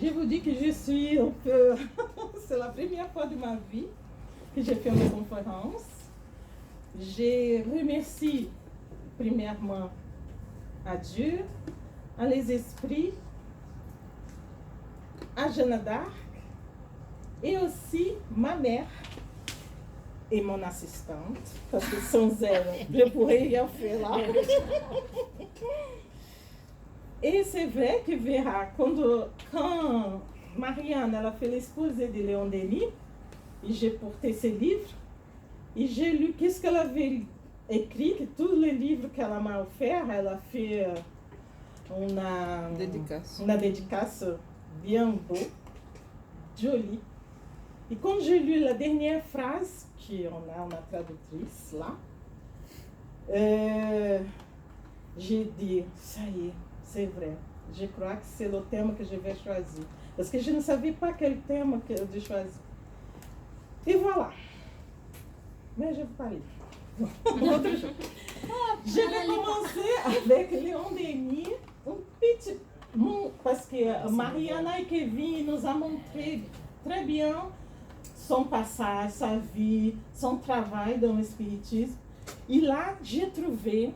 Je vous dis que je suis un peu... C'est la première fois de ma vie que j'ai fait une conférence. Je remercie premièrement à Dieu, à les esprits, à Jeanne d'Arc et aussi ma mère et mon assistante, parce que sans elle, je pourrais rien faire là. Et c'est vrai que Vera, quand Marianne elle a fait l'exposé de Léon Denis, et j'ai porté ses livres, et j'ai lu qu'est-ce qu'elle avait écrit, que tous les livres qu'elle m'a offert, elle a fait une dédicace bien beau, jolie. Et quand j'ai lu la dernière phrase, qu'on a une traductrice là, j'ai dit, ça y est, c'est vrai. Je crois que c'est le thème que je vais choisir. Parce que je ne savais pas quel thème que de choisir. Et voilà. Mais je vais parler. Autre chose. Je vais commencer avec Léon Denis, un petit mot, parce que Mariana et Kevin nous ont montré très bien son passage, sa vie, son travail dans le spiritisme. Et là, j'ai trouvé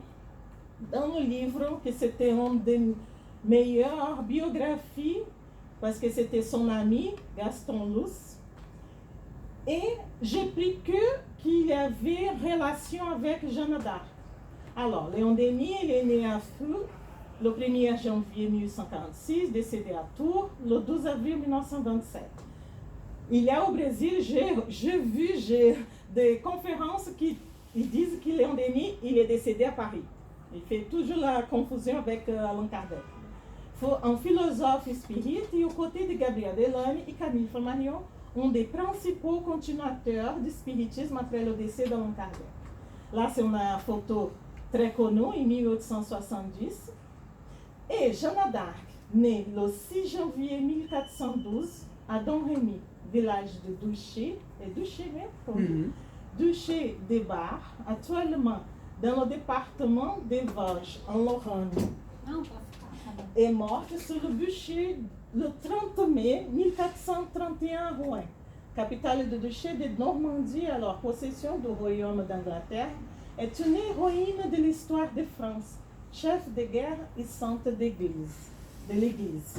dans le livre que c'était une des meilleures biographies, parce que c'était son ami, Gaston Luce. Et j'ai pris qu'il y avait relation avec Jeanne d'Arc. Alors, Léon Denis, il est né à Fou, le 1er janvier 1846, décédé à Tours, le 12 avril 1927. Il y a au Brésil, j'ai vu des conférences qui disent que Léon Denis, il est décédé à Paris. Il fait toujours la confusion avec Allan Kardec. Un philosophe spirit et aux côtés de Gabriel Delany et Camille Flammarion, un des principaux continuateurs du spiritisme après le décès d'Allan Kardec. Là, c'est une photo très connue, en 1870. Et Jeanne d'Arc, née le 6 janvier 1412 à Domremy, village de Douché, Douché des Bars, actuellement dans le département des Vosges, en Lorraine. Est morte sur le bûcher le 30 mai 1431 à Rouen, capitale du duché de Normandie, alors possession du royaume d'Angleterre, est une héroïne de l'histoire de France, chef de guerre et sainte de l'Église.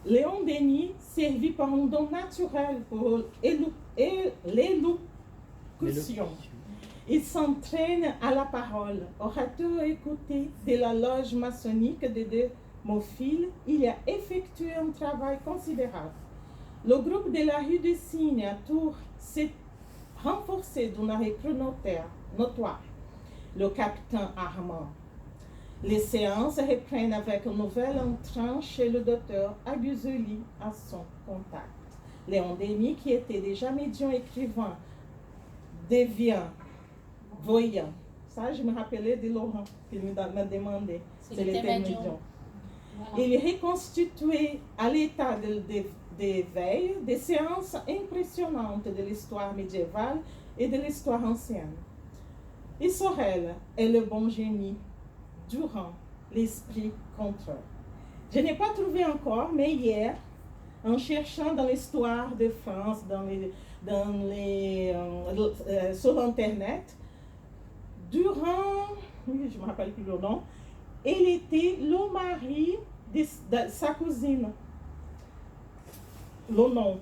Léon Denis servit par un don naturel pour l'élocution. Il s'entraîne à la parole. Orateur écouté de la loge maçonnique de Montfil, il a effectué un travail considérable. Le groupe de la rue des Cygnes à Tours s'est renforcé d'une recrue notoire, le capitaine Armand. Les séances reprennent avec un nouvel entrant chez le docteur Aguzeli à son contact. Léon Denis, qui était déjà médium écrivain, devient voyant. Ça, je me rappelais de Laurent, qui m'a demandé s'il était médium. Voilà. Il reconstituait à l'état d'éveil des séances impressionnantes de l'histoire médiévale et de l'histoire ancienne. Et Sorel est le bon génie durant l'esprit contrôle. Je n'ai pas trouvé encore, mais hier, en cherchant dans l'histoire de France, sur Internet, durant, je ne me rappelle plus le nom, il était le mari de sa cousine. Le nom,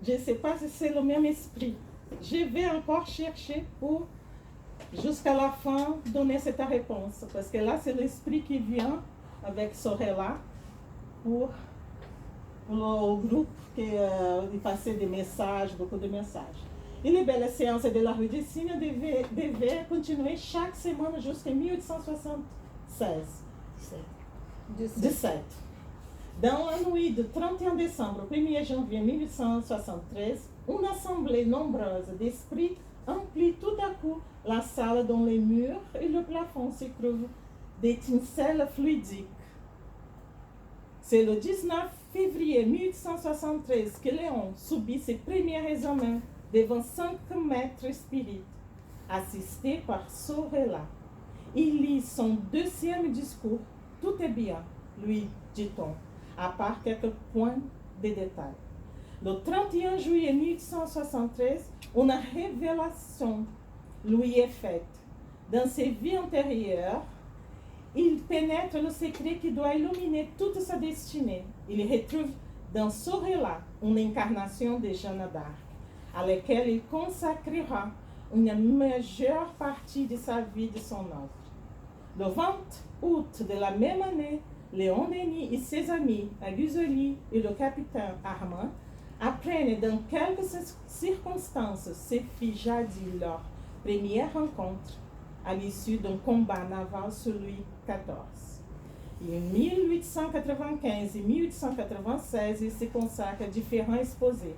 je ne sais pas si c'est le même esprit. Je vais encore chercher pour jusqu'à la fin donner cette réponse, parce que là c'est l'esprit qui vient avec Sorella pour le groupe qui passait des messages, beaucoup de messages. Et les belles séances de la rue des Cygnes devaient continuer chaque semaine jusqu'en 1876. 17. Dans la nuit de 31 décembre au 1er janvier 1873, une assemblée nombreuse d'esprits emplit tout à coup la salle dont les murs et le plafond se couvrent d'étincelles fluidiques. C'est le 19 février 1873 que Léon subit ses premiers examens devant 5 maîtres spirites, assisté par Sorella. Il lit son deuxième discours tout est bien, lui dit-on, à part quelques points de détail. Le 31 juillet 1873, une révélation lui est faite. Dans ses vies antérieures, il pénètre le secret qui doit illuminer toute sa destinée. Il retrouve dans Sorella une incarnation de Jeanne d'Arc, à laquelle il consacrera une majeure partie de sa vie et de son œuvre. Le 20 août de la même année, Léon Denis et ses amis, Aguzoli et le capitaine Armand, apprennent dans quelques circonstances se fit jadis leur première rencontre à l'issue d'un combat naval sur Louis XIV. Et en 1895 et 1896, il se consacre à différents exposés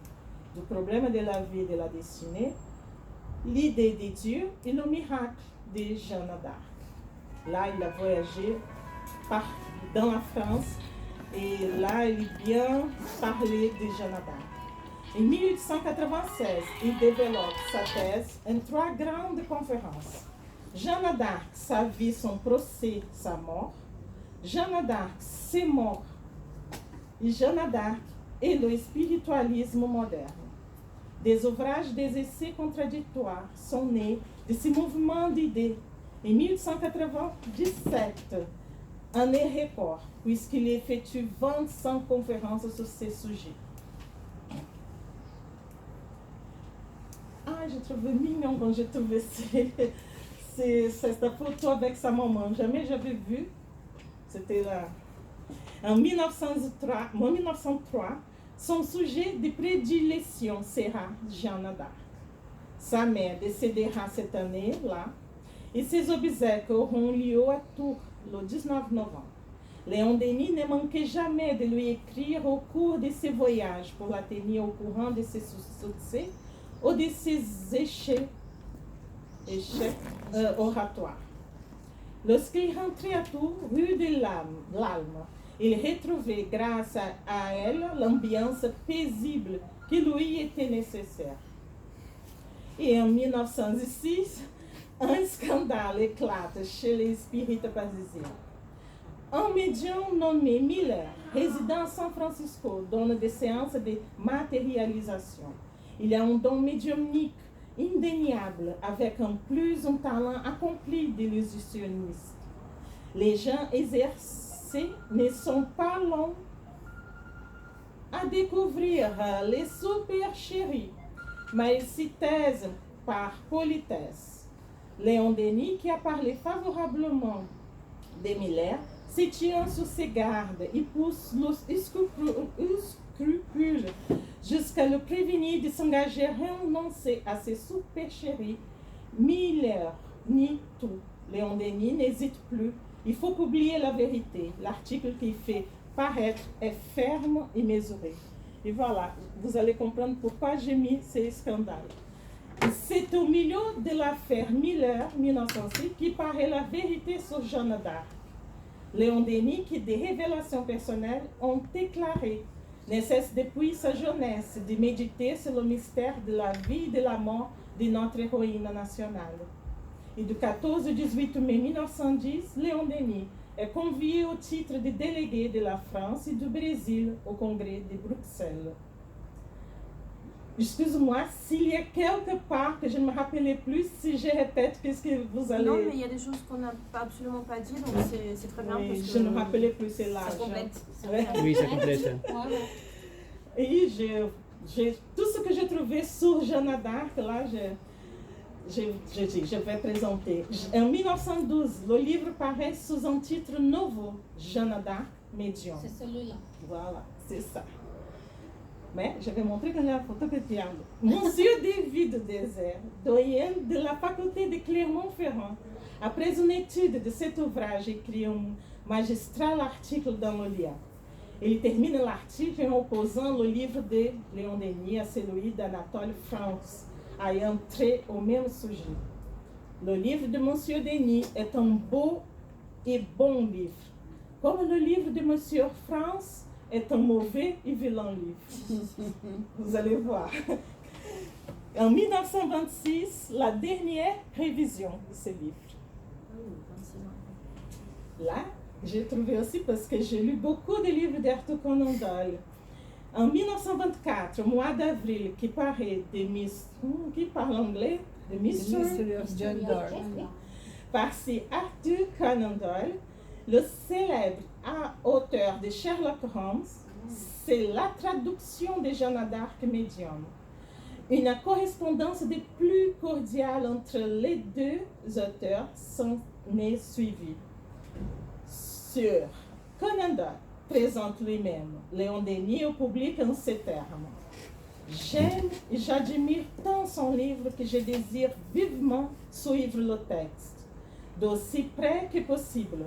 du problème de la vie et de la destinée, l'idée de Dieu et le miracle de Jeanne d'Arc. Là, il a voyagé dans la France et là, il a bien parlé de Jeanne d'Arc. En 1896, il développe sa thèse en 3 grandes conférences. Jeanne d'Arc, sa vie, son procès, sa mort. Jeanne d'Arc, ses morts. Et Jeanne d'Arc et le spiritualisme moderne. Des ouvrages, des essais contradictoires sont nés de ce mouvement d'idées. En 1897, année record, puisqu'il effectue 25 conférences sur ces sujets. Ah, j'ai trouvé mignon quand j'ai trouvé cette photo avec sa maman. Jamais j'avais vu. C'était là. En 1903, son sujet de prédilection sera Jeanne d'Arc. Sa mère décédera cette année-là et ses obsèques auront lieu à Tours le 19 novembre. Léon Denis ne manquait jamais de lui écrire au cours de ses voyages pour la tenir au courant de ses succès ou de ses échecs oratoires. Lorsqu'il rentrait à Tours, rue de l'Alme, il retrouvait grâce à elle l'ambiance paisible qui lui était nécessaire. Et en 1906, un scandale éclate chez les spirites parisiens. Un médium nommé Miller, résident à San Francisco, donne des séances de matérialisation. Il a un don médiumnique indéniable, avec en plus un talent accompli d'illusionniste. Les gens exercés ne sont pas longs à découvrir les supercheries, mais ils s'y taisent par politesse. Léon Denis, qui a parlé favorablement de Miller, se tient sur ses gardes et pousse les scrupules jusqu'à le prévenir de s'engager à renoncer à ses supercheries. Miller nie tout. Léon Denis n'hésite plus. Il faut publier la vérité. L'article qu'il fait paraître est ferme et mesuré. Et voilà, vous allez comprendre pourquoi j'ai mis ces scandales. C'est au milieu de l'affaire Miller, 1906, qui paraît la vérité sur Jeanne d'Arc. Léon Denis, qui des révélations personnelles ont déclaré, ne cesse depuis sa jeunesse de méditer sur le mystère de la vie et de la mort de notre héroïne nationale. Et du 14 au 18 mai 1910, Léon Denis est convié au titre de délégué de la France et du Brésil au Congrès de Bruxelles. Excuse-moi, s'il y a quelque part que je ne me rappelais plus, si je répète, qu'est-ce que vous allez... Non, mais il y a des choses qu'on n'a absolument pas dit, donc c'est très bien. Oui, parce que je ne me rappelais plus, c'est là. ça complète. Ouais. Oui, ça complète. Et tout ce que j'ai trouvé sur Jeanne d'Arc, là, je vais présenter. En 1912, le livre paraît sous un titre nouveau, Jeanne d'Arc, médium. C'est celui-là. Voilà, c'est ça. Mais je vais montrer la photo que tu as. Monsieur David Désert, doyen de la faculté de Clermont-Ferrand, après une étude de cet ouvrage, écrit un magistral article dans le lien. Il termine l'article en opposant le livre de Léon Denis à celui d'Anatole France, ayant trait au même sujet. Le livre de Monsieur Denis est un beau et bon livre, comme le livre de Monsieur France est un mauvais et vilain livre. Vous allez voir. En 1926, la dernière révision de ce livre. Là, j'ai trouvé aussi parce que j'ai lu beaucoup de livres d'Arthur Conan Doyle. En 1924, au mois d'avril, qui paraît qui parle anglais, The Mystery of John Doyle. par Arthur Conan Doyle, le célèbre auteur de Sherlock Holmes, c'est la traduction de Jeanne d'Arc médium. Une correspondance des plus cordiales entre les deux auteurs s'en est suivie. Sur Conan Doyle présente lui-même Léon Denis au public en ces termes. J'aime et j'admire tant son livre que je désire vivement suivre le texte, d'aussi près que possible.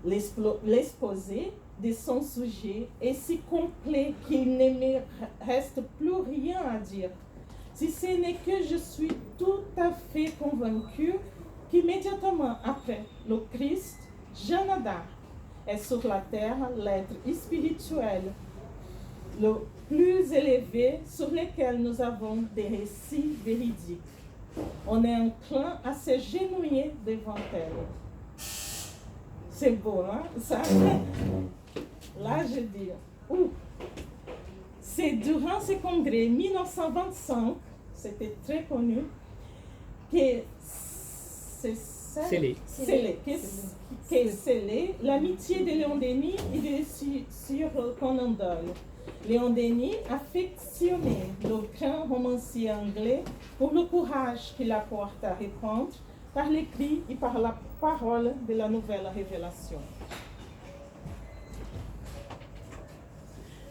L'exposé de son sujet est si complet qu'il ne me reste plus rien à dire, si ce n'est que je suis tout à fait convaincue qu'immédiatement après le Christ, Jeanne d'Arc est sur la terre l'être spirituel le plus élevé sur lequel nous avons des récits véridiques. On est enclin à se genouiller devant elle. C'est beau, hein, ça? Là, je dis, c'est durant ce congrès 1925, c'était très connu, que c'est scellé l'amitié de Léon Denis et de Sir Conan Doyle. Léon Denis affectionnait le grand romancier anglais pour le courage qu'il apporte à répondre par l'écrit et par la parole de la nouvelle révélation.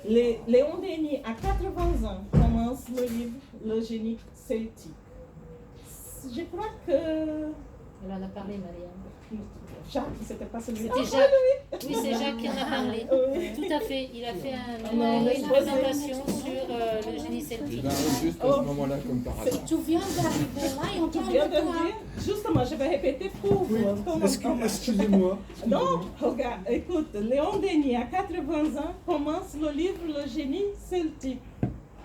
Léon Denis, à 80 ans, commence le livre Le génie celtique. Je crois que... Elle en a parlé, Marianne. Jacques, c'était pas celui-là. C'était Jacques. Oui, c'est Jacques qui en a parlé. Tout à fait. Il a fait une présentation sur le génie celtique. Juste à ce moment-là, comme par hasard. Tu viens d'arriver là et on Tu parle viens de de toi. dire, justement, je vais répéter pour vous. Excusez-moi. Non, regarde, écoute, Léon Denis, à 80 ans, commence le livre Le génie celtique.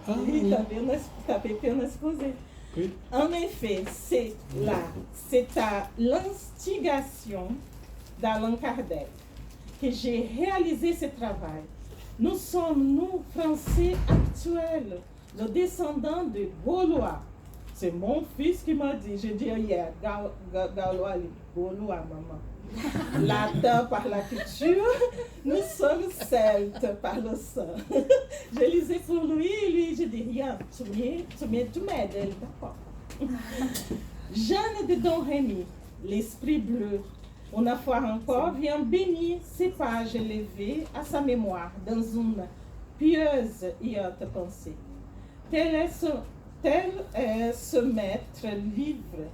Il t'avait bien exposé. Oui. En effet, c'est à l'instigation d'Allan Kardec que j'ai réalisé ce travail. Nous sommes, nous, Français actuels, le descendant de Gaulois. C'est mon fils qui m'a dit, je dis hier, Gaulois, Gaulois, maman. Latin par la culture, nous sommes celtes par le sang. Je lisais pour lui et lui, je dis rien, tu m'aides, elle d'accord. Jeanne de Domremy, l'esprit bleu, une fois encore, vient bénir ces pages élevées à sa mémoire dans une pieuse et haute pensée. Tel est ce maître livre,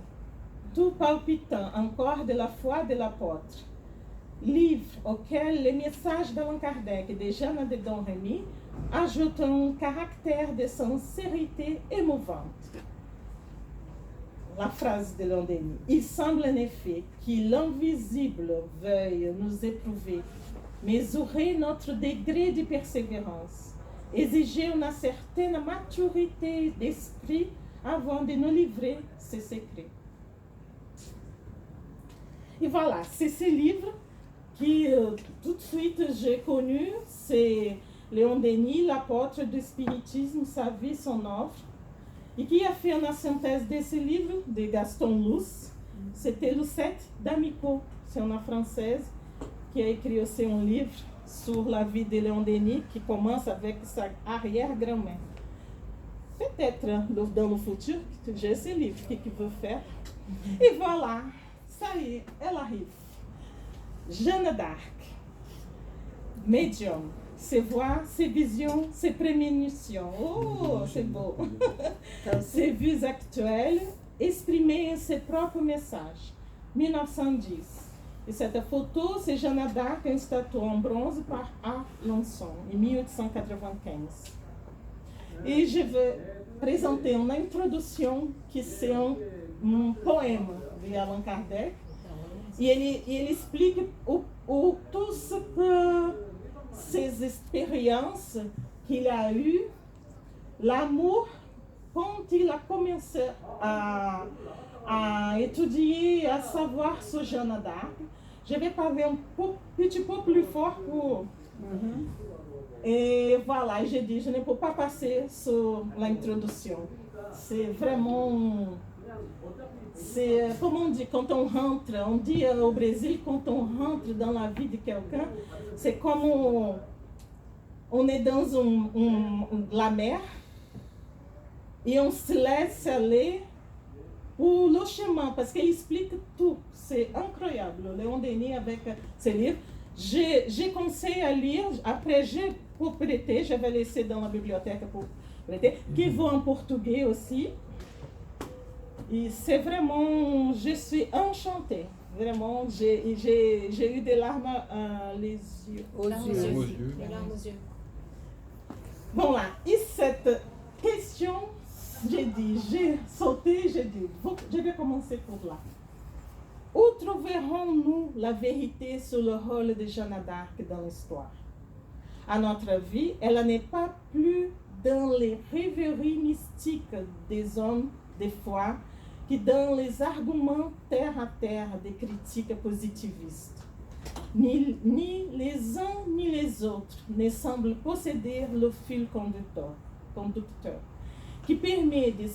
tout palpitant encore de la foi de l'apôtre. Livre auquel les messages d'Allan Kardec et de Jeanne de Domremy ajoutent un caractère de sincérité émouvante. La phrase de Léon Denis. Il semble en effet que l'invisible veuille nous éprouver, mesurer notre degré de persévérance, exiger une certaine maturité d'esprit avant de nous livrer ses secrets. Et voilà, c'est ce livre qui tout de suite j'ai connu, c'est Léon Denis, l'apôtre du spiritisme, sa vie, son œuvre, et qui a fait une synthèse de ce livre de Gaston Luce. C'était Lucette d'Amico, c'est une Française qui a écrit aussi un livre sur la vie de Léon Denis qui commence avec sa arrière-grand-mère. Peut-être dans le futur, j'ai ce livre, qu'est-ce qu'il veut faire. Et voilà. Ça y est, elle arrive. Jeanne d'Arc, médium, ses voix, ses visions, ses prémonitions. Oh, c'est beau. Ses vues actuelles, exprimées en ses propres messages. 1910. Et cette photo, c'est Jeanne d'Arc, une statue en bronze par Alençon, en 1895. Et je vais présenter une introduction qui c'est un poème de Allan Kardec, e ele explica tout ce que ces expériences qu'il a eues, l'amour, quand il a commencé à étudier, à savoir sur Jeanne d'Arc. Je vais parler petit peu plus fort pour... Et voilà, j'ai dit, je ne peux pas passer sur l'introduction. C'est vraiment... C'est, comment on dit, quand on rentre, on dit au Brésil, quand on rentre dans la vie de quelqu'un, c'est comme on est dans la mer et on se laisse aller pour le chemin, parce qu'il explique tout. C'est incroyable, Léon Denis avec ses livres. J'ai conseillé à lire, après j'ai pour prêter, je vais laisser dans la bibliothèque pour prêter, qui vaut en portugais aussi. Et c'est vraiment, je suis enchantée. Vraiment, j'ai eu des larmes les yeux. Aux yeux. Les larmes aux yeux. Bon là, et cette question, j'ai sauté, j'ai dit, je vais commencer pour là. Où trouverons-nous la vérité sur le rôle de Jeanne d'Arc dans l'histoire? À notre avis, elle n'est pas plus dans les rêveries mystiques des hommes de foi que dans les arguments terre à terre des critiques positivistes. Ni les uns ni les autres ne semblent posséder le fil conducteur qui permet de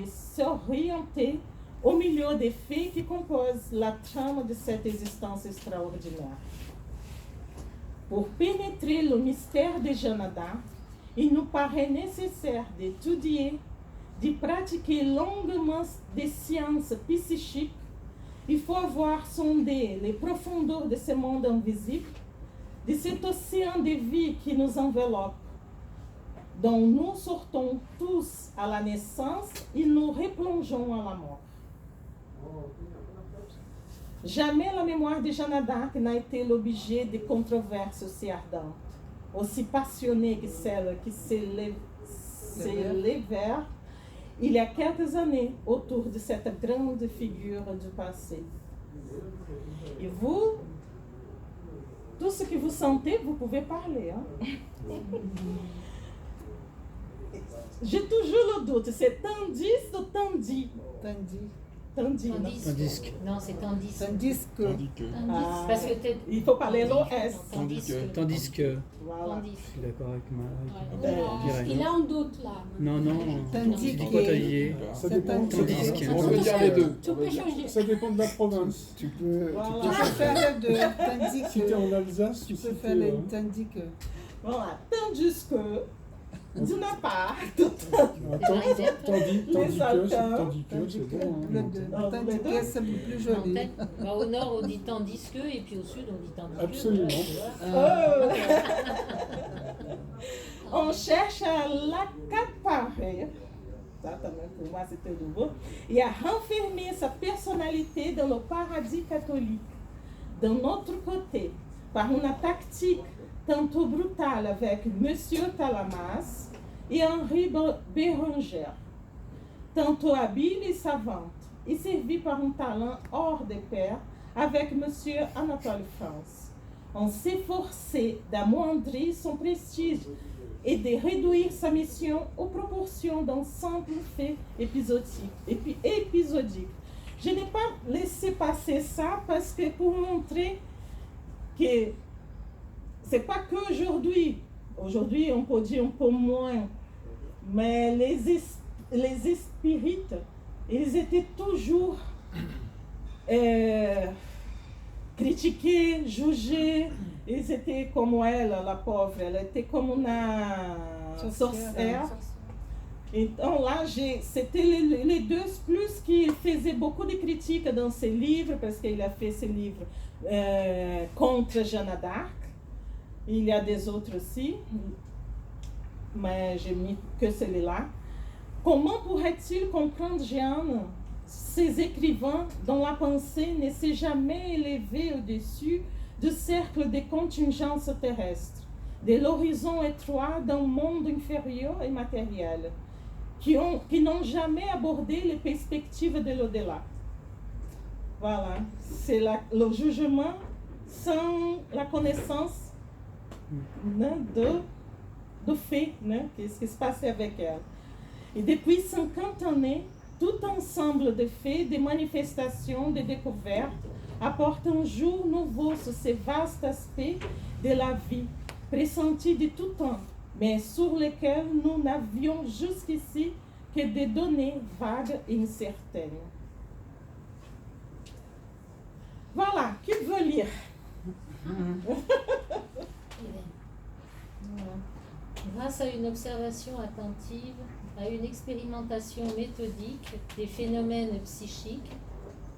s'orienter au milieu des faits qui composent la trame de cette existence extraordinaire. Pour pénétrer le mystère de Jeanne d'Arc, il nous paraît nécessaire d'étudier, de pratiquer longuement des sciences psychiques. Il faut avoir sondé les profondeurs de ce monde invisible, de cet océan de vie qui nous enveloppe, dont nous sortons tous à la naissance et nous replongeons à la mort. Jamais la mémoire de Jeanne d'Arc n'a été l'objet de controverses aussi ardentes, aussi passionnées que celles qui s'élevèrent il y a quelques années autour de cette grande figure du passé. Et vous, tout ce que vous sentez, vous pouvez parler. Hein? J'ai toujours le doute, c'est tandis ou tandis? Tandis. Tandis que. Non, c'est tandis. Tandis que. Ah, Parce que il faut parler l'OS. Tandis que. Voilà. Je suis d'accord avec ma. Il a un doute là. Non, non. Tandis Dis que. pas taillé. Ça dépend. Tandis que. On peut dire les deux. Tu peux changer. Ça dépend de la province. Tu peux Voilà. Tu peux faire les deux. Tandis si tu es que. en Alsace, Tu ou si peux t'es, faire les tandis que. Voilà. Tandis que, d'une part, tandis que, Alpins. c'est bon. Les Hein. deux. Ah, Tandis les que, deux. c'est plus En joli. fait, au nord, on dit tandis que, et puis au sud, on dit tandis que. Absolument. On cherche à l'accaparer, ça também pour moi c'était nouveau, et à renfermer sa personnalité dans le paradis catholique. D'un autre côté, par une tactique tantôt brutale avec Monsieur Talamas et Henri Béranger, tantôt habile et savante, et servie par un talent hors de pair avec Monsieur Anatole France. On s'efforçait d'amoindrir son prestige et de réduire sa mission aux proportions d'un simple fait épisodique. Je n'ai pas laissé passer ça parce que pour montrer que c'est pas qu'aujourd'hui. Aujourd'hui, on peut dire un peu moins, mais les spirites, ils étaient toujours critiqués, jugés. Ils étaient comme elle, la pauvre, elle était comme une sorcière. Então là, c'était les deux plus qu'il faisait beaucoup de critiques dans ses livres, parce qu'il a fait ses livres contre Jeanne d'Arc. Il y a des autres aussi, mais j'ai mis que celui-là. Comment pourrait-il comprendre Jeanne, ces écrivains dont la pensée ne s'est jamais élevée au-dessus du cercle des contingences terrestres, de l'horizon étroit d'un monde inférieur et matériel, qui n'ont jamais abordé les perspectives de l'au-delà. Voilà, c'est le jugement sans la connaissance de fait, qu'est-ce qui se passait avec elle. Et depuis 50 années, tout ensemble de faits, de manifestations, de découvertes, apporte un jour nouveau sur ces vastes aspects de la vie, pressentis de tout temps, mais sur lesquels nous n'avions jusqu'ici que des données vagues et incertaines. Voilà, qui veut lire? Grâce à une observation attentive, à une expérimentation méthodique des phénomènes psychiques,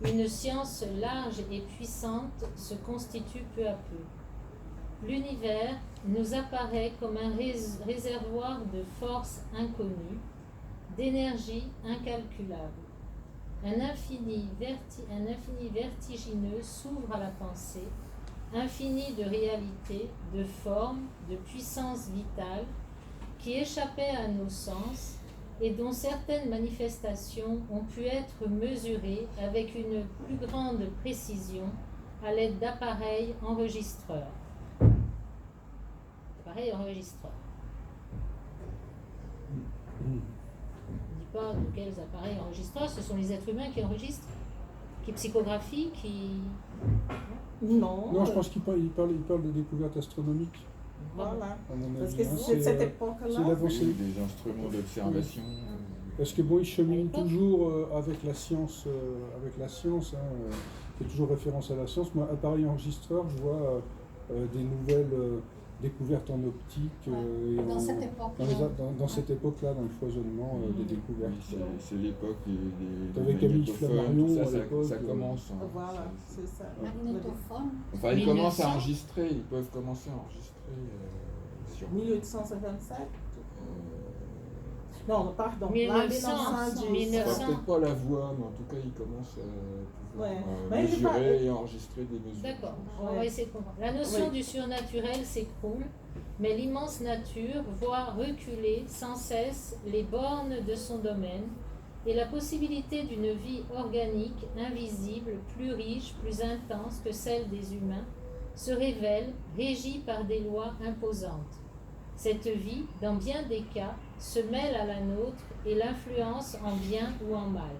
une science large et puissante se constitue peu à peu. L'univers nous apparaît comme un réservoir de forces inconnues, d'énergie incalculable. Un infini vertigineux s'ouvre à la pensée, infini de réalité, de forme, de puissance vitale, qui échappait à nos sens et dont certaines manifestations ont pu être mesurées avec une plus grande précision à l'aide d'appareils enregistreurs. Appareils enregistreurs. Je ne dis pas de quels appareils enregistreurs, ce sont les êtres humains qui enregistrent, qui psychographient, qui... Non. Non, je pense qu'il parle de découvertes astronomiques. Voilà. À mon Parce avis, que hein, c'est cette c'est époque-là. l'avancée. Des instruments d'observation. Parce que bon, il chemine toujours avec la science, fait toujours référence à la science. Moi, appareil enregistreur, je vois des nouvelles découvertes en optique. Et Dans cette époque. dans cette époque-là, dans le foisonnement des découvertes. Oui, c'est l'époque des Avec Camille magnétophones, Flammarion tout à ça, l'époque, ça commence. Hein. Voilà, c'est ça. Magnétophone. Enfin, ils commencent à 1900. enregistrer, ils peuvent commencer à enregistrer sur... 1857. Non, pardon. 1900. Là, 1910. 1900. Peut-être pas la voix, mais en tout cas, ils commencent à pouvoir Ouais. Mais j'ai pas- mesurer et enregistrer des mesures. D'accord, on Ouais. va essayer de comprendre. La notion Oui. du surnaturel s'écroule, mais l'immense nature voit reculer sans cesse les bornes de son domaine et la possibilité d'une vie organique, invisible, plus riche, plus intense que celle des humains, se révèle régie par des lois imposantes. Cette vie, dans bien des cas, se mêle à la nôtre et l'influence en bien ou en mal.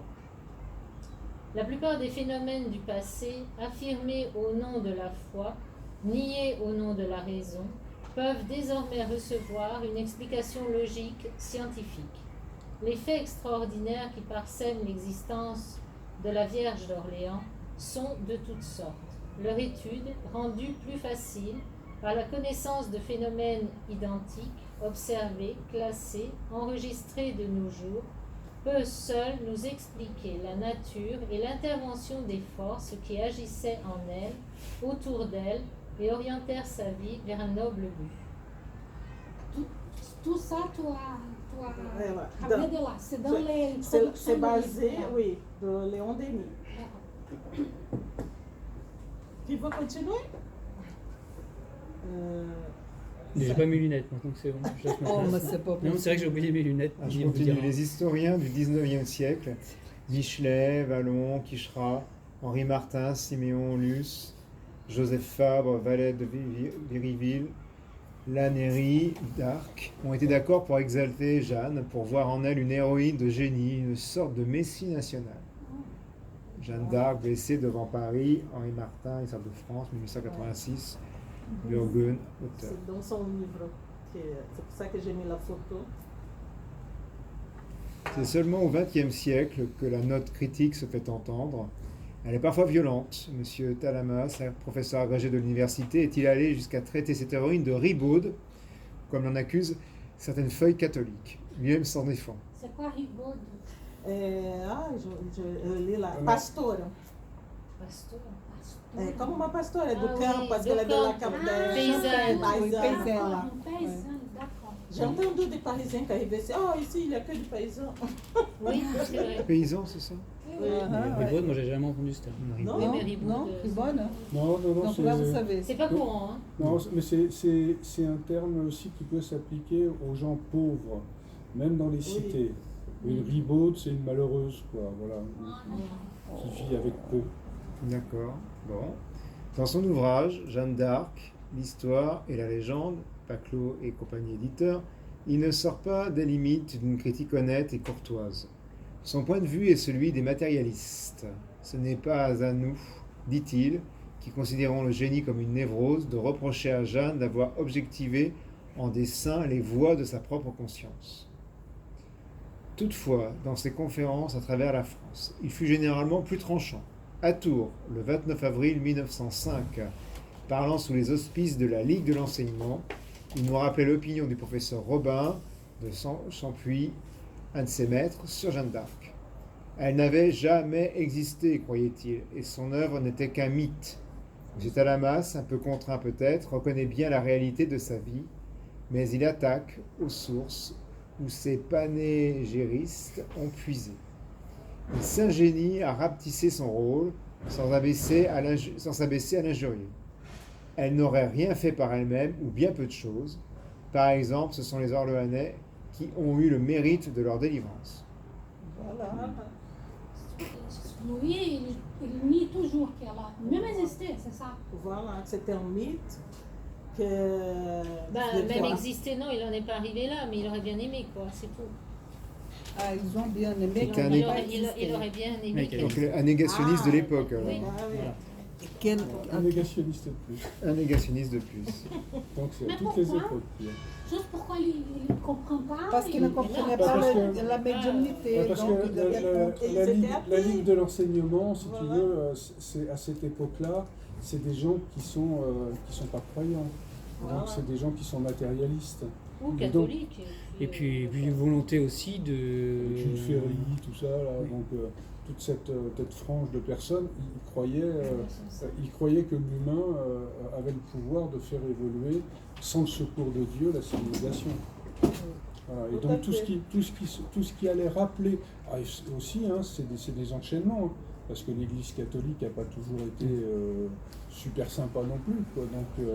La plupart des phénomènes du passé, affirmés au nom de la foi, niés au nom de la raison, peuvent désormais recevoir une explication logique scientifique. Les faits extraordinaires qui parsèment l'existence de la Vierge d'Orléans sont de toutes sortes. Leur étude, rendue plus facile par la connaissance de phénomènes identiques, observés, classés, enregistrés de nos jours, peut seule nous expliquer la nature et l'intervention des forces qui agissaient en elle, autour d'elle, et orientèrent sa vie vers un noble but. Tout ça, tu Voilà. as ramené de là. C'est dans les C'est productions de basé, livres. oui, de Léon Denis. D'accord. Tu veux continuer? J'ai pas mes lunettes, moi, donc c'est bon. Je laisse ma Oh, place. mais c'est pas Non, possible. c'est vrai que j'ai oublié mes lunettes. Je Il me continue. dira. Les historiens du 19e siècle, Michelet, Vallon, Quicherat, Henri Martin, Siméon Luce, Joseph Fabre, Valette de Viriville, Lannéry, d'Arc, ont été d'accord pour exalter Jeanne, pour voir en elle une héroïne de génie, une sorte de messie nationale. Jeanne d'Arc, blessée devant Paris, Henri Martin, Histoire de France, 1886, Burgon, auteur. C'est dans son livre. C'est pour ça que j'ai mis la photo. C'est seulement au XXe siècle que la note critique se fait entendre. Elle est parfois violente. Monsieur Talamas, professeur agrégé de l'université, est-il allé jusqu'à traiter cette héroïne de ribaude, comme l'en accusent certaines feuilles catholiques. Lui-même s'en défend. C'est quoi Rigaud? Je lis là. Pastora. Pasteur. Como uma pastora do Ah, campo, oui, parce do qu'elle est de la campo. campo Paysanne. Oui, paysanne. voilà. Um paysanne, d'accord. J'ai entendu des Parisiens qui arrivaient ici. Oh, ici, il n'y a que des paysans. Oui, c'est vrai. Paysan, c'est ça? Oui. Mais Ribaude, moi j'ai jamais entendu ce terme. Non, Oui, Non, mais Ribaud, non, c'est bonne. Hein. Non, Donc là, vous savez. C'est pas courant, hein. Non, mais c'est un terme aussi qui peut s'appliquer aux gens pauvres, même dans les cités. Une ribaude, c'est une malheureuse, quoi. Voilà, qui vit avec peu. D'accord. Bon. Dans son ouvrage, Jeanne d'Arc, l'histoire et la légende, Paclot et compagnie éditeur, il ne sort pas des limites d'une critique honnête et courtoise. Son point de vue est celui des matérialistes. Ce n'est pas à nous, dit-il, qui considérant le génie comme une névrose, de reprocher à Jeanne d'avoir objectivé en dessein les voies de sa propre conscience. Toutefois, dans ses conférences à travers la France, il fut généralement plus tranchant. À Tours, le 29 avril 1905, parlant sous les auspices de la Ligue de l'enseignement, il nous rappelait l'opinion du professeur Robin de Champuis, un de ses maîtres, sur Jeanne d'Arc. Elle n'avait jamais existé, croyait-il, et son œuvre n'était qu'un mythe. M. Talamas, un peu contraint peut-être, reconnaît bien la réalité de sa vie, mais il attaque aux sources où ses panégyristes ont puisé. Il s'ingénie à rapetisser son rôle sans s'abaisser à l'injurier. Elle n'aurait rien fait par elle-même ou bien peu de choses. Par exemple, ce sont les Orléanais qui ont eu le mérite de leur délivrance. Voilà. Lui, il nie toujours qu'elle a même existé, c'est ça. Voilà, c'était un mythe que... Même exister, non, il n'en est pas arrivé là, mais il aurait bien aimé, quoi, c'est tout. Ah, ils ont bien aimé C'est quand un elle Il a aurait, existé. il aurait bien aimé. Mec, qu'elle- Donc un négationniste de l'époque. alors. Oui. Ah oui. Voilà. Quel- Un négationniste de plus. Un négationniste de plus. Donc c'est à Mais toutes les pourquoi époques. Pierre. Juste pourquoi il ne comprend pas. Parce qu'il ne comprenait pas Parce la que- médiumnité. Parce donc que il devait comprendre. la Ligue de l'enseignement, si tu Voilà. veux, c'est, à cette époque-là, c'est des gens qui sont pas croyants. Voilà. Donc c'est des gens qui sont matérialistes. Ou Et donc- catholique. Et puis une volonté aussi de. Jules Ferry, tout ça, là, donc toute cette frange de personnes, ils croyaient que l'humain avait le pouvoir de faire évoluer, sans le secours de Dieu, la civilisation. Voilà. Et Tout à donc tout fait. ce qui allait rappeler, et aussi, hein, c'est des enchaînements, hein, parce que l'Église catholique n'a pas toujours été super sympa non plus, quoi. Donc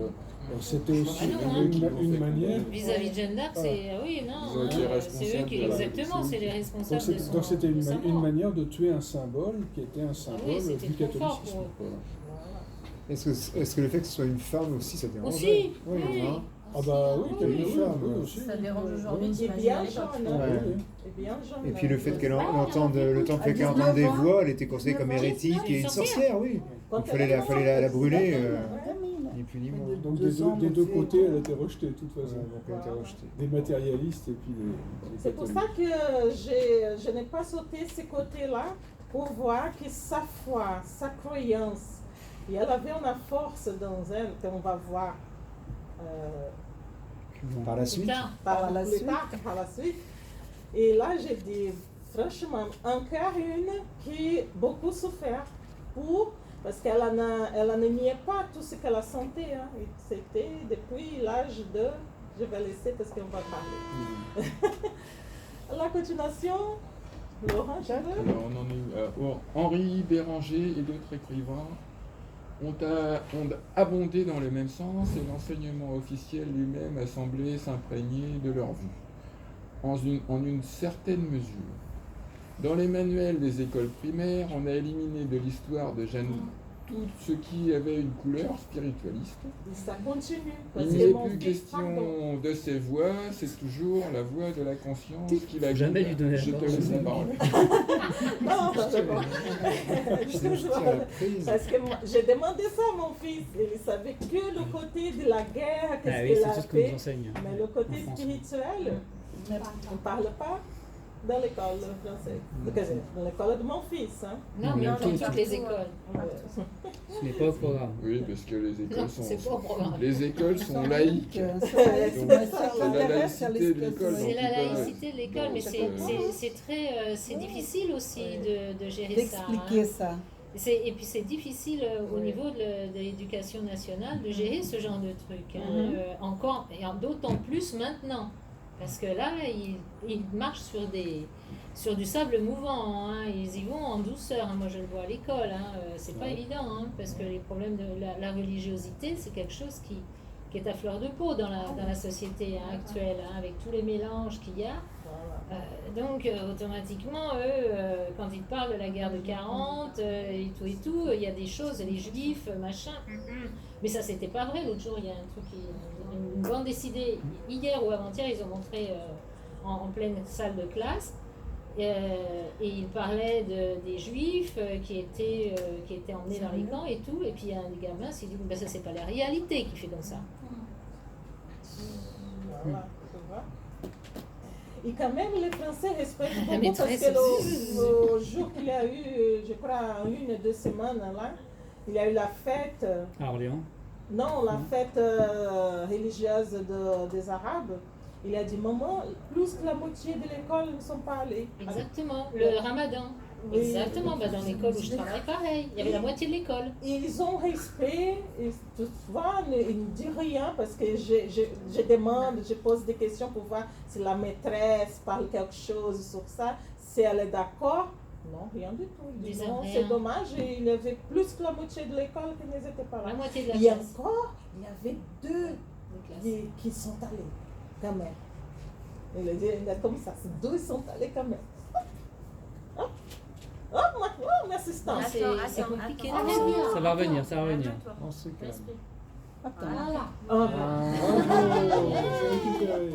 c'était aussi Ah non, une manière. Vis-à-vis de Jeanne d'Arc, c'est. Oui, non. Ils ont été c'est eux responsables qui. de la- Exactement, c'est les Donc responsables de son. donc c'était de sa une mort. manière de tuer un symbole qui était un symbole c'était du trop fort catholicisme. pour eux. Voilà. Est-ce que le fait que ce soit une femme aussi, ça dérange? Aussi, oui. hein. Ah bah oui, Oui, quelques oui, femmes, oui. oui, aussi. Ça dérange aujourd'hui, Et t'imagines bien à l'époque. jeune, hein. Ouais. Oui, oui. Et bien jeune. Et puis le fait qu'elle Ouais, entende, le temps fait à qu'elle entende des 19 ans. voix, elle était considérée comme hérétique et une sorcière, oui. Quand Il elle fallait est la morte, brûler, exactement. ni plus ni moins. Donc Deux ans, des deux c'est- côtés, elle était rejetée de toute Ouais, façon. donc elle était rejetée. Des matérialistes et puis des C'est pour ça catholiques. que je n'ai pas sauté ce côté-là pour voir que sa foi, sa croyance, et elle avait une force dans elle qu'on va voir Par la Plus suite, tard. Par la plus suite. tard, par la suite. Et là, j'ai dit, franchement, encore une qui beaucoup souffert parce qu'elle ne niait pas tout ce qu'elle a senti. Hein. Et c'était depuis l'âge de... Je vais laisser parce qu'on va parler. La continuation, Laurent, tu veux? Alors, on en est Henri Béranger et d'autres écrivains ont abondé dans le même sens et l'enseignement officiel lui-même a semblé s'imprégner de leur vue, en une certaine mesure. Dans les manuels des écoles primaires, on a éliminé de l'histoire de Jeanne tout ce qui avait une couleur spiritualiste. Et ça continue. Il Parce n'y que est mon plus fils, pardon. question de ses voix, c'est toujours la voix de la conscience qui la Faut jamais guide. lui donner la Je te parole. laisse la parole. Non, c'est bon. je tiens à la prise. Parce que moi, j'ai demandé ça à mon fils. Il savait que le côté de la guerre, qu'est-ce Ah oui, qu'il c'est a tout ce qu'on nous fait. enseigne. Mais le côté en France. spirituel, on ne parle pas dans l'école française. Dans l'école de mon fils. Hein. Non, mais Non, dans tout- toutes les écoles. Ce n'est pas au programme. Oui, parce que les écoles Non, c'est pas au programme. les écoles sont laïques. C'est la Donc, laïcité c'est la laïcité de l'école. C'est la Donc, laïcité de l'école, donc, mais c'est très c'est difficile aussi de gérer ça. d'expliquer hein. ça. Et puis c'est difficile au niveau de l'éducation nationale de gérer ce genre de truc. Hein, encore, et d'autant plus maintenant. Parce que là, ils marchent sur du sable mouvant. Hein, ils y vont en douceur. Hein, moi, je le vois à l'école. Hein, c'est pas évident. Hein, parce que les problèmes de la religiosité, c'est quelque chose qui est à fleur de peau dans la société hein, actuelle. Hein, avec tous les mélanges qu'il y a. Donc automatiquement, eux, quand ils parlent de la guerre de 40 et tout, il y a des choses, les juifs, machin. Mais ça, c'était pas vrai. L'autre jour, il y a un truc, une bande dessinée, hier ou avant-hier, ils ont montré en pleine salle de classe. Et il parlait des juifs qui étaient emmenés dans les camps et tout. Et puis un des gamins s'est dit, ben, ça c'est pas la réalité qui fait comme ça. Voilà, tu vois. Et quand même, les Français respectent La beaucoup parce maîtresse que le jour qu'il y a eu, je crois, 1 ou 2 semaines là, il y a eu la fête, À Orléans. non, la fête religieuse des Arabes. Il a dit, maman, plus que la moitié de l'école ne sont pas allés. Exactement, le ramadan. Oui. Exactement, bah, dans l'école où je travaille, pareil. Il y avait la moitié de l'école. Ils ont respect, et souvent ils ne disent rien parce que je demande, je pose des questions pour voir si la maîtresse parle quelque chose sur ça, si elle est d'accord. Non, rien du tout. Ils disent, non, c'est dommage, il y avait plus que la moitié de l'école qui n'était pas là. La moitié de la Et classe. encore, il y avait 2 qui sont allés quand même. Il a comme ça, 2 sont allés quand même. Oh, ma assistante. C'est compliqué. attends. Ça va venir. Ça va revenir, ça va revenir. Calme-toi. On se calme. Respire. Voilà. Ah, Bravo, j'ai récupéré.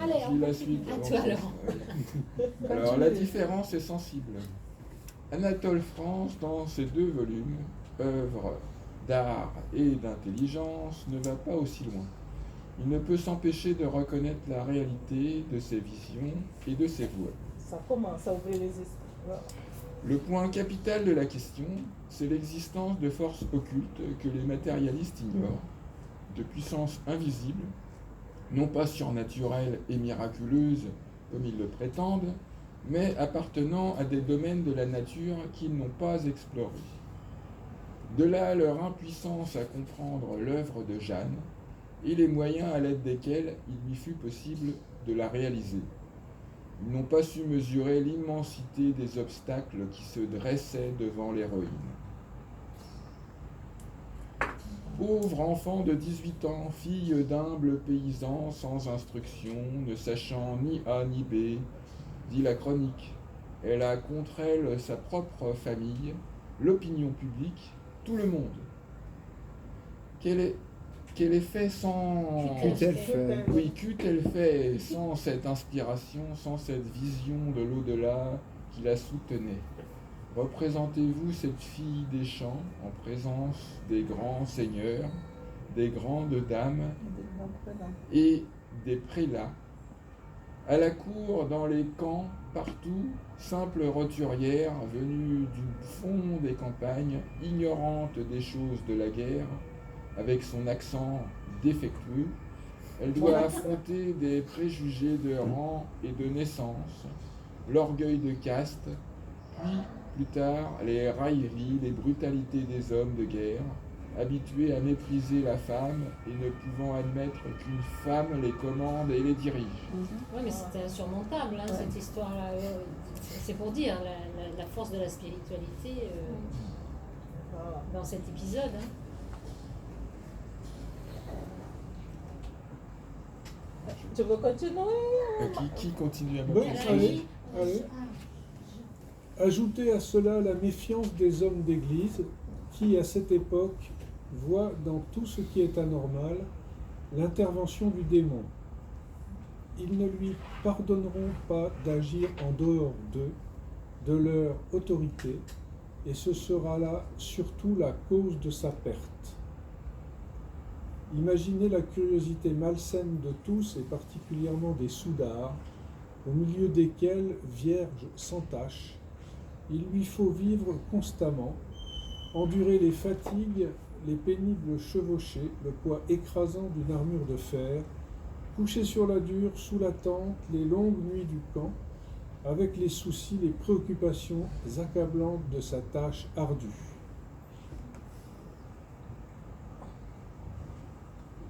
Allez, Puis on la continue. suite. À toi, Laurent. Alors la différence est sensible. Anatole France, dans ses 2 volumes, œuvre d'art et d'intelligence, ne va pas aussi loin. Il ne peut s'empêcher de reconnaître la réalité de ses visions et de ses voix. ça commence à ouvrir les esprits. Le point capital de la question, c'est l'existence de forces occultes que les matérialistes ignorent, de puissances invisibles, non pas surnaturelles et miraculeuses comme ils le prétendent, mais appartenant à des domaines de la nature qu'ils n'ont pas explorés. De là leur impuissance à comprendre l'œuvre de Jeanne et les moyens à l'aide desquels il lui fut possible de la réaliser. Ils n'ont pas su mesurer l'immensité des obstacles qui se dressaient devant l'héroïne. Pauvre enfant de 18 ans, fille d'humbles paysans sans instruction, ne sachant ni A ni B, dit la chronique. Elle a contre elle sa propre famille, l'opinion publique, tout le monde. Quel effet sans... Qu'eût-elle fait? Oui, qu'eût-elle fait sans cette inspiration, sans cette vision de l'au-delà qui la soutenait? Représentez-vous cette fille des champs en présence des grands seigneurs, des grandes dames et des prélats, à la cour, dans les camps, partout, simple roturière venue du fond des campagnes, ignorante des choses de la guerre, avec son accent défectueux, elle doit affronter des préjugés de rang et de naissance, l'orgueil de caste, puis, plus tard, les railleries, les brutalités des hommes de guerre, habitués à mépriser la femme et ne pouvant admettre qu'une femme les commande et les dirige. Oui, mais c'est insurmontable, hein, cette histoire-là. C'est pour dire la force de la spiritualité dans cet épisode. Hein. Tu veux continuer? Qui continue à Oui, me allez, allez. Ajoutez à cela la méfiance des hommes d'Église qui, à cette époque, voient dans tout ce qui est anormal l'intervention du démon. Ils ne lui pardonneront pas d'agir en dehors d'eux, de leur autorité, et ce sera là surtout la cause de sa perte. Imaginez la curiosité malsaine de tous, et particulièrement des soudards, au milieu desquels, vierge sans tache, il lui faut vivre constamment, endurer les fatigues, les pénibles chevauchées, le poids écrasant d'une armure de fer, coucher sur la dure, sous la tente, les longues nuits du camp, avec les soucis, les préoccupations accablantes de sa tâche ardue.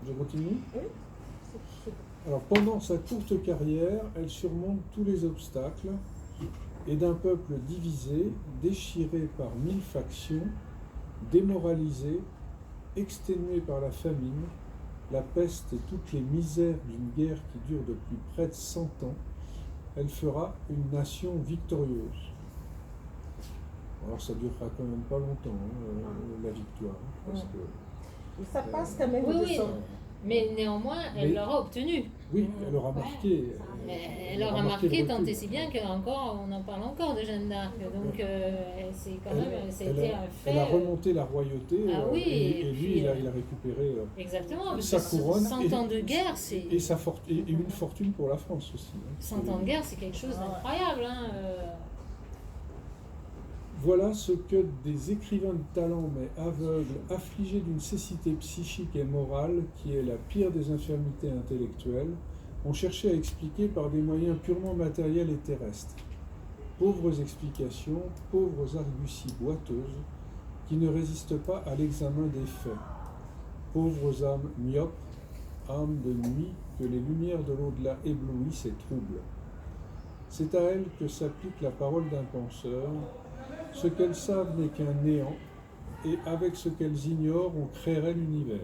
Je continue ? Oui. Alors, pendant sa courte carrière, elle surmonte tous les obstacles et d'un peuple divisé, déchiré par 1000 factions, démoralisé, exténué par la famine, la peste et toutes les misères d'une guerre qui dure depuis près de 100 ans, elle fera une nation victorieuse. Alors ça durera quand même pas longtemps, la victoire. Parce que, Et ça passe quand même Oui, de oui. son... Mais néanmoins, elle Mais- l'aura obtenu. Oui, elle aura marqué. Elle aura marqué marqué le tant recul. et si bien qu'encore, on en parle encore de Jeanne d'Arc. Donc, c'est quand même, ça a été un fait. Elle a remonté la royauté Ah oui, et et lui, puis, il a récupéré Exactement, parce sa que couronne 100 ans de guerre, c'est... et une fortune pour la France aussi. hein. 100 ans de guerre, c'est quelque chose d'incroyable. Hein. Voilà ce que des écrivains de talent mais aveugles, affligés d'une cécité psychique et morale qui est la pire des infirmités intellectuelles, ont cherché à expliquer par des moyens purement matériels et terrestres. Pauvres explications, pauvres arguties boiteuses, qui ne résistent pas à l'examen des faits. Pauvres âmes myopes, âmes de nuit que les lumières de l'au-delà éblouissent et troublent. C'est à elles que s'applique la parole d'un penseur. Ce qu'elles savent n'est qu'un néant, et avec ce qu'elles ignorent, on créerait l'univers.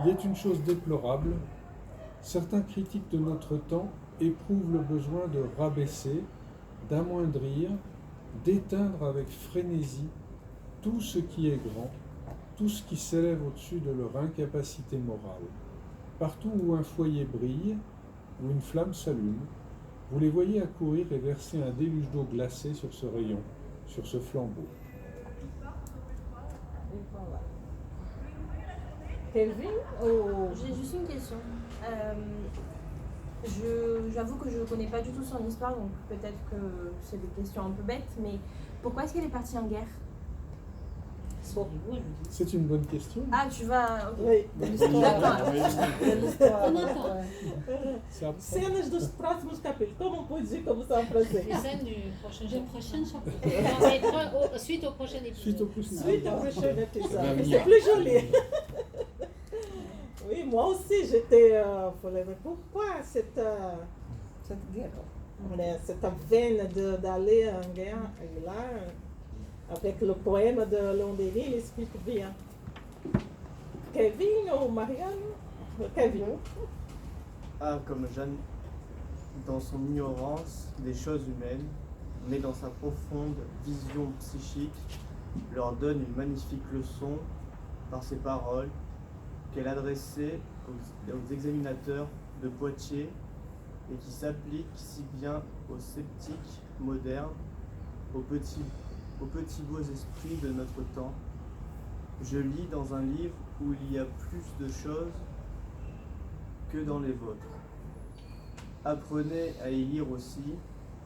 Il est une chose déplorable, certains critiques de notre temps éprouvent le besoin de rabaisser, d'amoindrir, d'éteindre avec frénésie tout ce qui est grand, tout ce qui s'élève au-dessus de leur incapacité morale. Partout où un foyer brille, où une flamme s'allume, vous les voyez accourir et verser un déluge d'eau glacée sur ce rayon, sur ce flambeau. Et voilà. Kelvin ou... J'ai juste une question. J'avoue que je ne connais pas du tout son histoire, donc peut-être que c'est des questions un peu bêtes, mais pourquoi est-ce qu'elle est partie en guerre? C'est une bonne question. Ah, tu vas... ok. Oui. D'accord. On attend. Ça apprend. Cenas dos próximos capítulos. Como pode dire comme ça en français? Les scènes du prochain Le chapitre. prochain chapitre. Non, mais suite au prochain épisode. Suite au plus Suite au prochain épisode. va venir. C'est plus joli. Oui, moi aussi, j'étais... mais pourquoi cette guerre? Cette veine d'aller en guerre, et là, avec le poème de Léon Denis, il explique bien. Kevin ou Marianne? Kevin. A comme Jeanne, dans son ignorance des choses humaines, mais dans sa profonde vision psychique, leur donne une magnifique leçon par ses paroles qu'elle adressait aux examinateurs de Poitiers et qui s'applique si bien aux sceptiques modernes, aux petits beaux esprits de notre temps. Je lis dans un livre où il y a plus de choses que dans les vôtres. Apprenez à y lire aussi,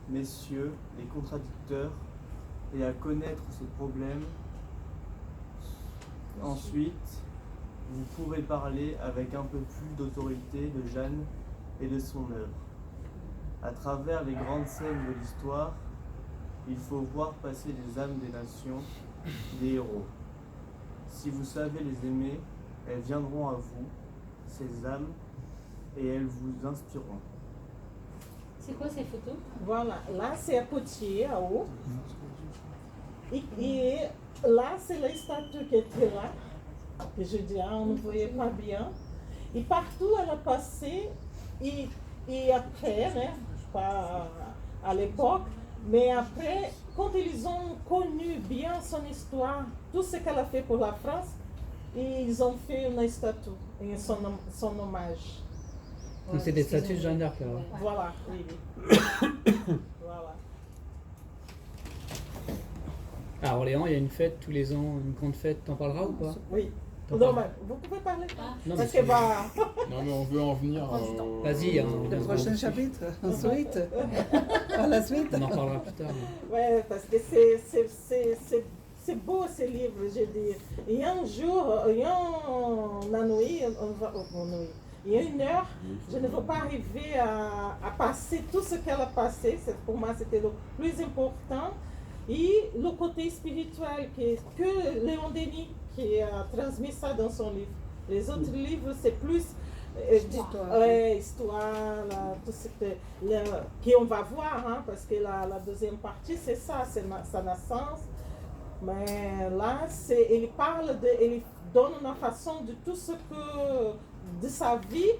messieurs, les contradicteurs, et à connaître ces problèmes. Ensuite, vous pourrez parler avec un peu plus d'autorité de Jeanne et de son œuvre. À travers les grandes scènes de l'histoire, il faut voir passer les âmes des nations, des héros. Si vous savez les aimer, elles viendront à vous, ces âmes, et elles vous inspireront. C'est quoi ces photos? Voilà, là c'est à Poitiers, en haut. Et là c'est la statue qui était là, que je dis, on ne voyait pas bien. Et partout elle a passé, et après, né, pas à l'époque, mais après, quand ils ont connu bien son histoire, tout ce qu'elle a fait pour la France, ils ont fait une statue en son hommage. Donc c'est des statues de Jeanne d'Arc alors. Voilà, oui. Voilà. À Orléans, il y a une fête tous les ans, une grande fête. T'en parleras ou pas? Oui. T'en Non, parles- mais vous pouvez parler. Non, Parce mais que bah, Non, mais on veut en venir. Vas-y, hein, Le prochain chapitre, ensuite, à la suite. on en parlera plus tard. ouais, parce que c'est beau ce livre, je dis. Il y a un jour, il y a une nuit, il y a une heure, je ne veux pas arriver à passer tout ce qu'elle a passé. Pour moi, c'était le plus important. Et le côté spirituel, que Léon Denis qui a transmis ça dans son livre. Les autres livres, c'est plus histoire, tout ce qu'on va voir, hein, parce que la deuxième partie, c'est ça, c'est sa naissance. Mais là, il parle il donne une façon de tout ce que, de sa vie,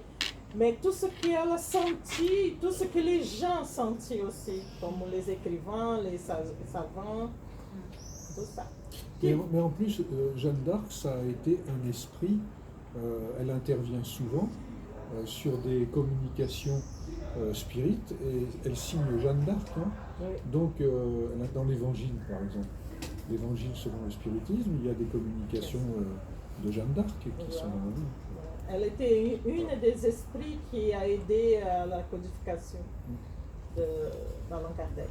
mais tout ce qu'elle a senti, tout ce que les gens ont senti aussi, comme les écrivains, les savants. tout ça. Mais en plus, Jeanne d'Arc, ça a été un esprit, elle intervient souvent sur des communications spirites, et elle signe Jeanne d'Arc, hein. Oui. Donc dans l'évangile par exemple, l'évangile selon le spiritisme, il y a des communications de Jeanne d'Arc qui sont dans le livre. Elle était une des esprits qui a aidé à la codification d'Allan Kardec.